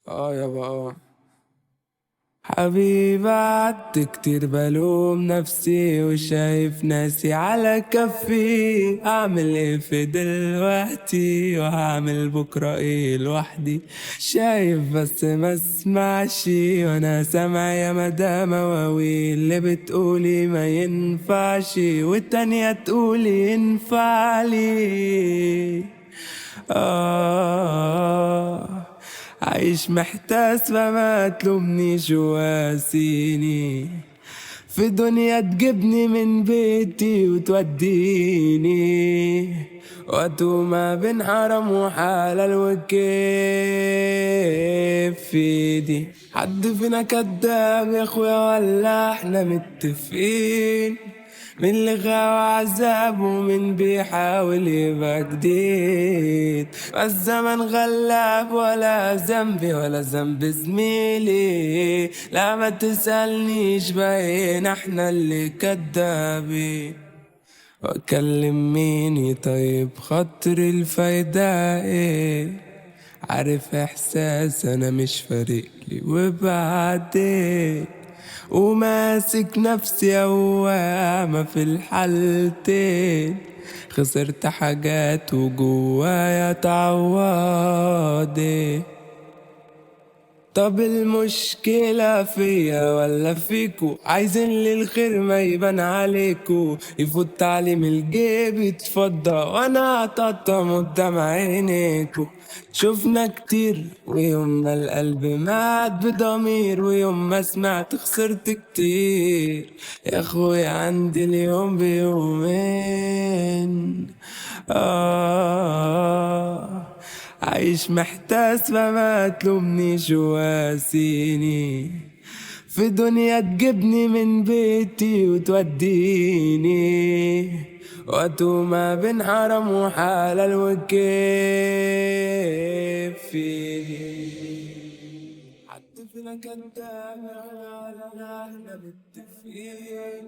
يابا حبيبي قعدت كتير بلوم نفسي وشايف ناسي على كفي. اعمل ايه في دلوقتي وهعمل بكرة ايه لوحدي؟ شايف بس ما اسمعش وانا سامع يا مدام مواويل اللي بتقولي ما ينفعش والتانية تقولي ينفعلي. عايش محتاس فما تلومنيش واسيني في دنيا تجيبني من بيتي وتوديني واتوه ما بين حرام وحلال وكيف في ايدي. حد فينا كداب يا اخويا ولا احنا متفقين؟ من اللي غاوى عذاب ومن بيحاول يبقى جديد؟ الزمن غلاب ولا ذنبي ولا ذنب زميلي. لا ما تسألنيش باين احنا اللي كدابين. واكلم ميني طيب خاطر الفايدة ايه؟ عارف احساس انا مش فارقلي وبعدين وماسك نفسي أوامة في الحالتين. خسرت حاجات وجوايا تعوضي. طب المشكلة فيا ولا فيكو؟ عايزين لي الخير ما يبان عليكو، يفوت تعليم الجيب يتفضى وانا اطقطم قدام عينيكو. شفنا كتير ويوم ما القلب مات بضمير ويوم ما سمعت خسرت كتير. يا اخويا عندي اليوم بيومين. عايش محتاس فما تلومنيش واسيني في دنيا تجيبني من بيتي وتوديني واتوه ما بين حرام وحلال وكيف فيني. حد فينا كداب ولا احنا متفقين؟